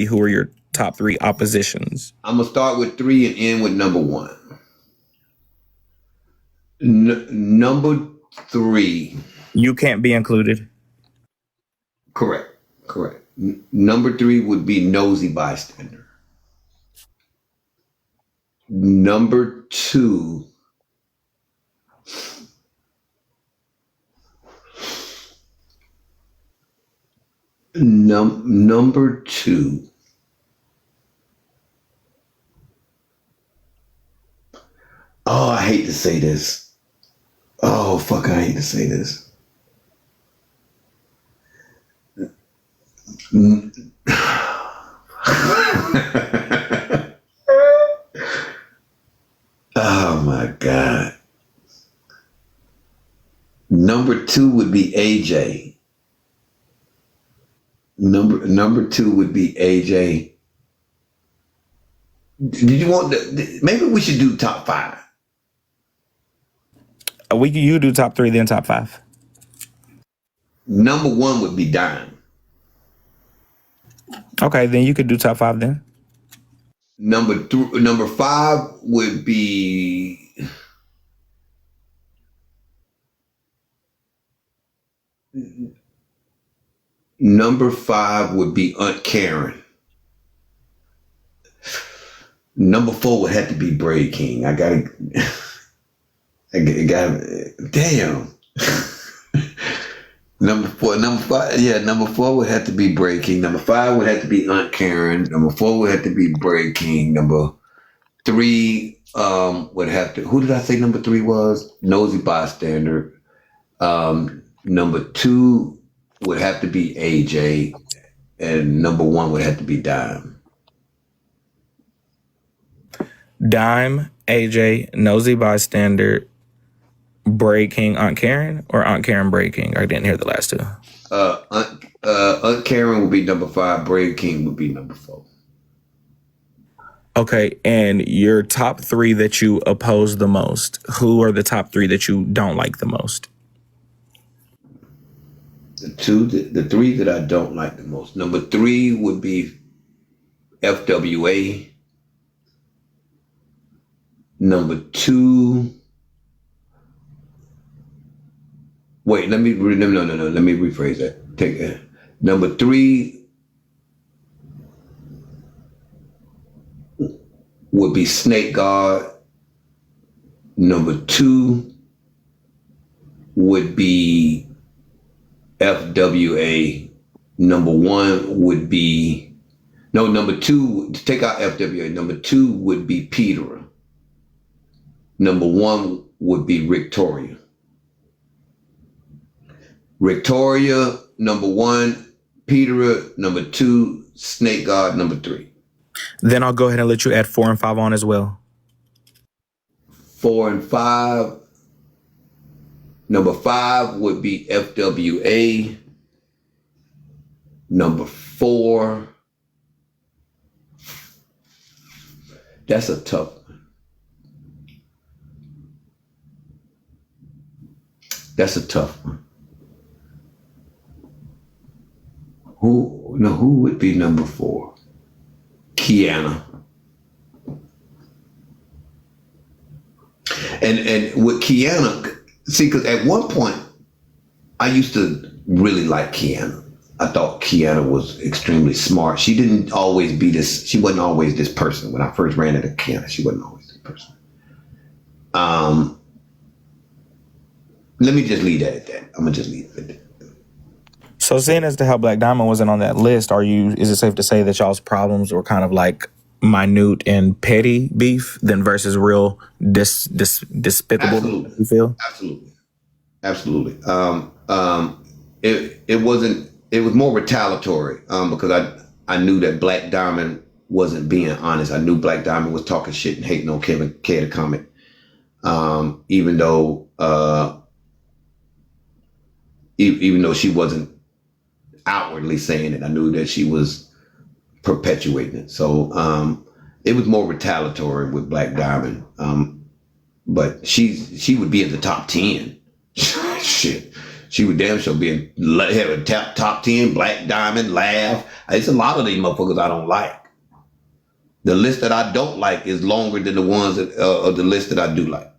Who are your top three oppositions? I'm gonna start with 3 and end with number 1. Number 3. You can't be included. Correct. Number 3 would be nosy bystander. Number 2. Number 2. Oh, I hate to say this. Oh, fuck, I hate to say this. Oh my God. Number 2 would be AJ. Number 2 would be AJ. Did you want maybe we should do top 5. You do top 3, then top 5. Number 1 would be Dime. Okay, then you could do top 5 then. Number 5 would be Aunt Karen. Number 4 would have to be Braidking. I gotta damn. Number 5, yeah, number 4 would have to be Braidking. Number 5 would have to be Aunt Karen. Number 4 would have to be Braidking. Number 3 would have to, who did I say number 3 was? Nosy bystander. Number 2 would have to be AJ, and number 1 would have to be Dime. Dime, AJ, nosy bystander, Braidking, Aunt Karen, or Aunt Karen Braidking? I didn't hear the last 2. Aunt Karen would be number 5. Braidking would be number 4. Okay, and your top 3 that you oppose the most. Who are the top 3 that you don't like the most? The 3 that I don't like the most. Number 3 would be FWA. Number 2. Wait, let me rephrase that. Take that. Number 3 would be Snake God. Number 2 would be FWA. Number 1 would be number 2. Take out FWA. Number 2 would be Peter. Number 1 would be Victoria. Victoria, number 1, Peter, number 2, Snake God, number 3. Then I'll go ahead and let you add 4 and 5 on as well. 4 and 5. Number 5 would be FWA. Number 4. That's a tough one. Who would be number 4? Kiana. And with Kiana, see, because at one point, I used to really like Kiana. I thought Kiana was extremely smart. She wasn't always this person. When I first ran into Kiana, she wasn't always this person. Let me just leave that at that. I'm gonna just leave it at that. So seeing as to how Black Diamond wasn't on that list, is it safe to say that y'all's problems were kind of like minute and petty beef than versus real despicable? Absolutely. You feel? Absolutely. It was more retaliatory because I knew that Black Diamond wasn't being honest. I knew Black Diamond was talking shit and hating on Kev Da Comic. Even though she wasn't outwardly saying it, I knew that she was perpetuating it. So it was more retaliatory with Black Diamond. But she would be at the top 10. Shit. She would damn sure be have a top 10, Black Diamond, Laugh. It's a lot of these motherfuckers I don't like. The list that I don't like is longer than the ones that, of the list that I do like.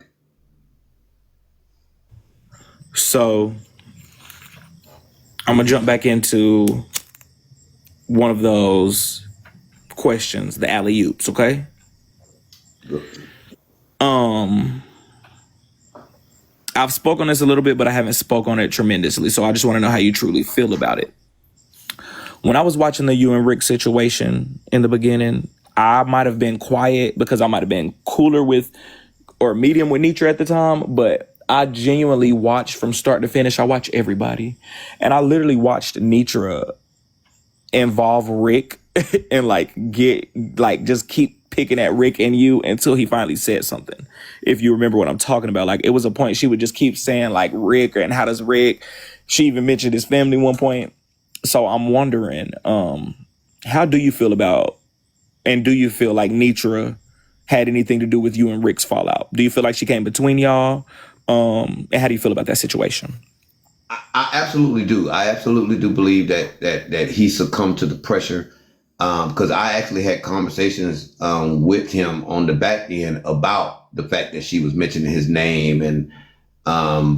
So I'm gonna jump back into one of those questions, the alley oops. Okay. I've spoken on this a little bit, but I haven't spoke on it tremendously. So I just want to know how you truly feel about it. When I was watching the you and Rick situation in the beginning, I might have been quiet because I might have been cooler with or medium with Nitra at the time, but I genuinely watched from start to finish. I watch everybody. And I literally watched Nitra involve Rick and just keep picking at Rick and you until he finally said something. If you remember what I'm talking about, like it was a point she would just keep saying like Rick and how does Rick, she even mentioned his family one point. So I'm wondering, how do you feel about, and do you feel like Nitra had anything to do with you and Rick's fallout? Do you feel like she came between y'all? And how do you feel about that situation? I absolutely do. I absolutely do believe that he succumbed to the pressure, because I actually had conversations with him on the back end about the fact that she was mentioning his name and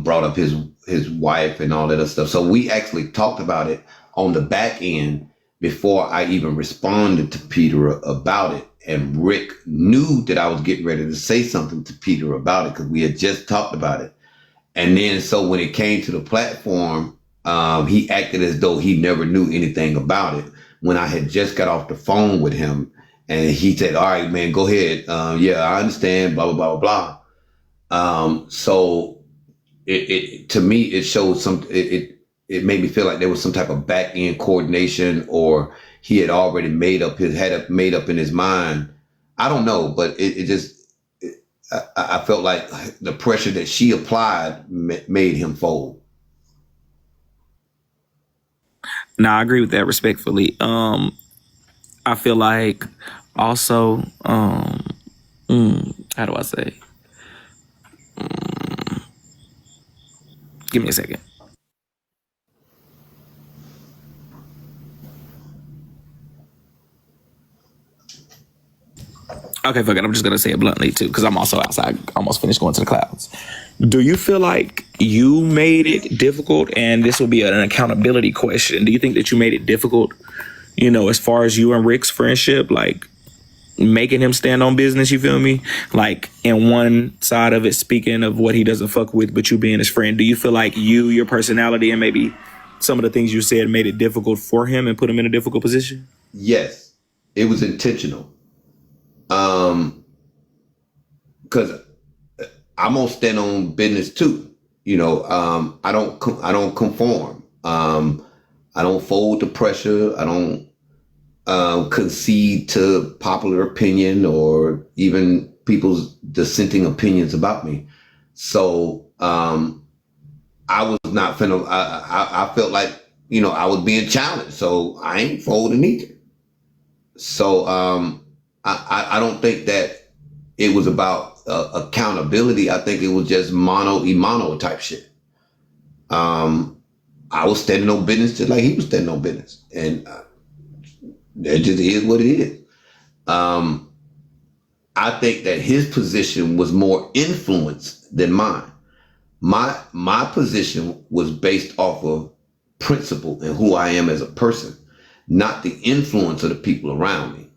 brought up his wife and all that other stuff. So we actually talked about it on the back end before I even responded to Peter about it. And Rick knew that I was getting ready to say something to Peter about it because we had just talked about it. And then, so when it came to the platform, he acted as though he never knew anything about it when I had just got off the phone with him. And he said, all right, man, go ahead. Yeah, I understand, blah, blah, blah, blah. So it to me, it showed it made me feel like there was some type of back end coordination, or he had already made up in his mind. I don't know, but I felt like the pressure that she applied made him fold. No, I agree with that respectfully. I feel like also, how do I say? Give me a second. Okay, fuck it. I'm just gonna say it bluntly too, because I'm also outside, almost finished going to the clouds. Do you feel like you made it difficult? And this will be an accountability question. Do you think that you made it difficult, as far as you and Rick's friendship, like making him stand on business, you feel me? Like in one side of it, speaking of what he doesn't fuck with, but you being his friend, do you feel like your personality, and maybe some of the things you said made it difficult for him and put him in a difficult position? Yes, it was intentional. Because I'm gonna stand on business too. I don't conform. I don't fold to pressure. I don't concede to popular opinion or even people's dissenting opinions about me. So I was not finna. I felt like I was being challenged, so I ain't folding either. So I don't think that it was about accountability. I think it was just mano y mano type shit. I was standing on business just like he was standing on business, and it just is what it is. I think that his position was more influenced than mine. My position was based off of principle and who I am as a person, not the influence of the people around me.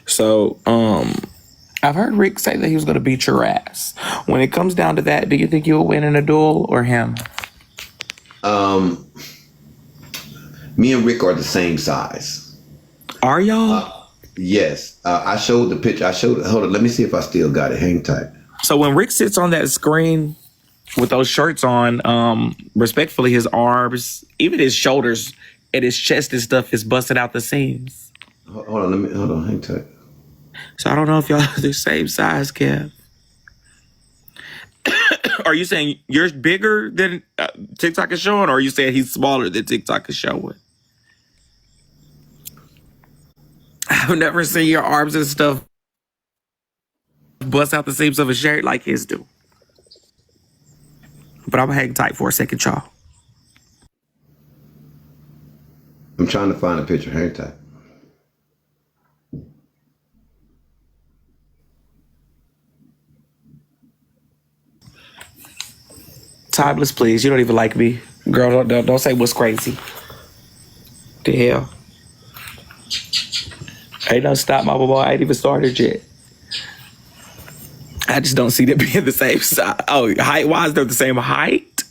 So, I've heard Rick say that he was going to beat your ass. When it comes down to that, do you think you'll win in a duel or him? Me and Rick are the same size. Are y'all? Yes. I showed the picture. Hold on. Let me see if I still got it. Hang tight. So when Rick sits on that screen with those shirts on, respectfully, his arms, even his shoulders and his chest and stuff is busted out the seams. Hold on. Hold on. Hang tight. So I don't know if y'all are the same size, Kev. Are you saying you're bigger than TikTok is showing, or are you saying he's smaller than TikTok is showing? I've never seen your arms and stuff Bust out the seams of a shirt like his do. But I'm gonna hang tight for a second, y'all. I'm trying to find a picture. Hang tight. Timeless, please. You don't even like me. Girl, don't say what's crazy. The hell? Ain't no stop, my boy. I ain't even started yet. I just don't see them being the same size. Oh, height-wise, they're the same height?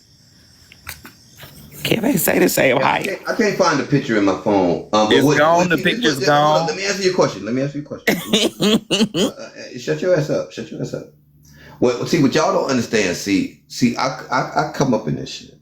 Can't they say the same height? I can't find the picture in my phone. It's gone. The picture's gone. Let me answer your question. Shut your ass up. Well, see, what y'all don't understand, I come up in this shit.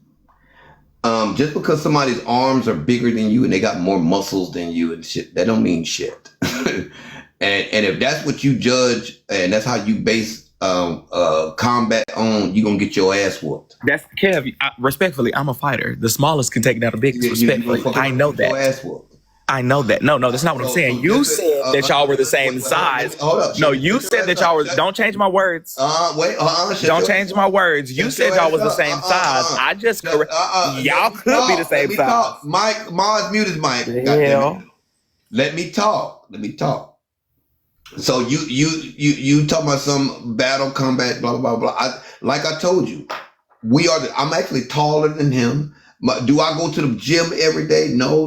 Just because somebody's arms are bigger than you and they got more muscles than you and shit, that don't mean shit. and if that's what you judge and that's how you base combat on, you gonna get your ass whooped. That's Kev. Respectfully, I'm a fighter. The smallest can take down the biggest. Respectfully, I know that. Your ass whooped. I know that. No, that's not what I'm saying. You said that y'all were the same size. Hold up. No, you said that y'all were. Don't change my words. Don't change my words. You said y'all was the same size. I just correct. Y'all could be the same size. Mike, Mars, mute his mic. Let me talk. So you talking about some battle combat, blah blah blah. Like I told you, I'm actually taller than him. Do I go to the gym every day? No.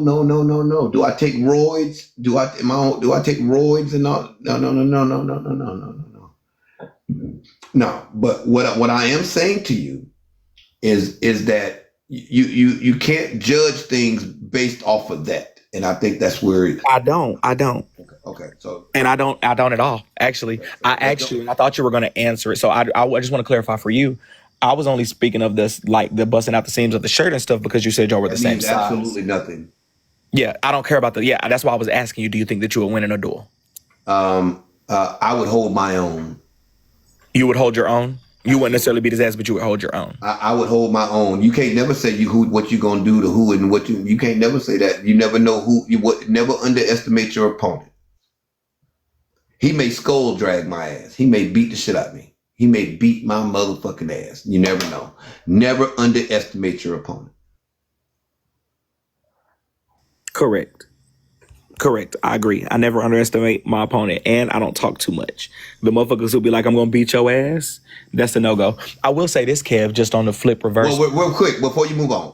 Do I take roids? Do I take roids and all? No. No. But what I am saying to you is that you can't judge things based off of that, and I think that's where I don't. Okay. So and I don't at all. Actually, I thought you were going to answer it. So I just want to clarify for you. I was only speaking of this, like the busting out the seams of the shirt and stuff, because you said y'all were the same size. Absolutely nothing. Yeah, I don't care about that's why I was asking you, do you think that you would win in a duel? I would hold my own. You would hold your own? You wouldn't necessarily beat his ass, but you would hold your own. I would hold my own. You can't never say what you gonna do to who and what you can't never say that. You never know who you would never underestimate your opponent. He may skull drag my ass. He may beat the shit out of me. He may beat my motherfucking ass. You never know. Never underestimate your opponent. Correct. I agree. I never underestimate my opponent, and I don't talk too much. The motherfuckers who be like, I'm going to beat your ass, that's a no-go. I will say this, Kev, just on the flip reverse. Well, real quick, before you move on.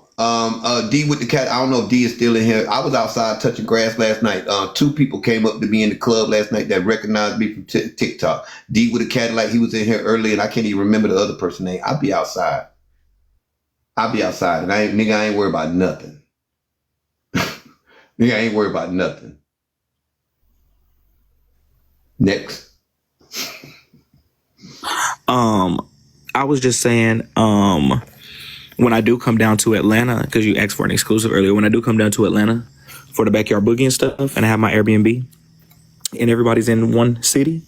D with the cat, I don't know if D is still in here. I was outside touching grass last night. 2 people came up to me in the club last night that recognized me from TikTok. D with the Cadillac, he was in here early, and I can't even remember the other person's name. I'll be outside, and I ain't worried about nothing. Nigga, I ain't worried about nothing. Next. I was just saying, when I do come down to Atlanta, because you asked for an exclusive earlier, when I do come down to Atlanta for the backyard boogie and stuff, and I have my Airbnb, and everybody's in one city,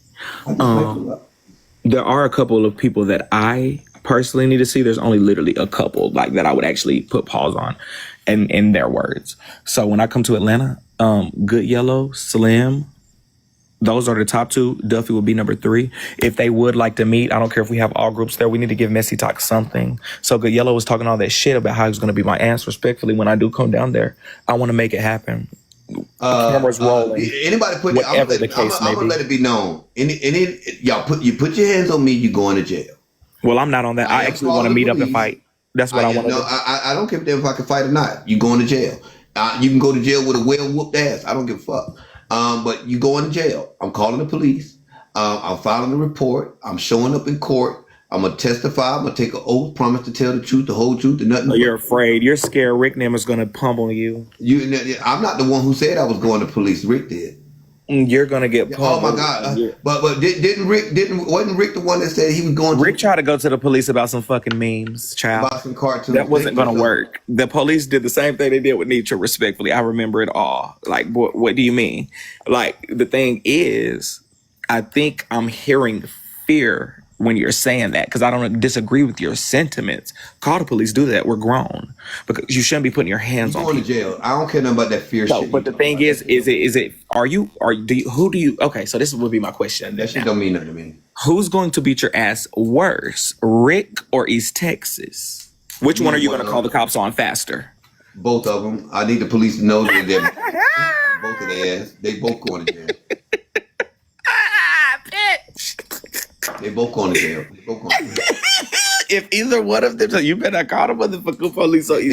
there are a couple of people that I personally need to see. There's only literally a couple like that I would actually put pause on, and in their words. So when I come to Atlanta, Good Yellow, Slim, those are the top 2. Duffy would be number 3. If they would like to meet, I don't care if we have all groups there. We need to give Messy Talk something. So Good Yellow was talking all that shit about how he's going to be my ass. Respectfully, when I do come down there, I want to make it happen. Cameras rolling. Anybody put whatever the case may be. I'm gonna let it be known. Y'all put your hands on me, you going to jail. Well, I'm not on that. I actually want to meet up and fight. That's what I want to do. I don't care if I can fight or not. You going to jail. You can go to jail with a well-whooped ass. I don't give a fuck. But you going to jail. I'm calling the police. I'm filing a report. I'm showing up in court. I'm going to testify. I'm going to take an oath, promise to tell the truth, the whole truth, and nothing. You're afraid. You're scared Rick Nim is going to pummel you. I'm not the one who said I was going to police. Rick did. You're going to get pummeled. Oh, my God. But wasn't Rick the one that said he was going to... Rick tried to go to the police about some fucking memes, child. About some cartoons. That wasn't going to work. The police did the same thing they did with Nietzsche, respectfully. I remember it all. Like, what do you mean? Like, the thing is, I think I'm hearing fear when you're saying that, because I don't disagree with your sentiments. Call the police, do that. We're grown. Because you shouldn't be putting your hands on people. Going to jail. I don't care nothing about that fear shit. But the thing is it, who do you, okay, so this would be my question. That shit don't mean nothing to me. Who's going to beat your ass worse, Rick or East Texas? Which one are you going to call the cops on faster? Both of them. I need the police to know that they're both of their ass. They both going to jail. Bitch. They both going to jail. They both going to jail. If either one of them, you better call the motherfucking police on East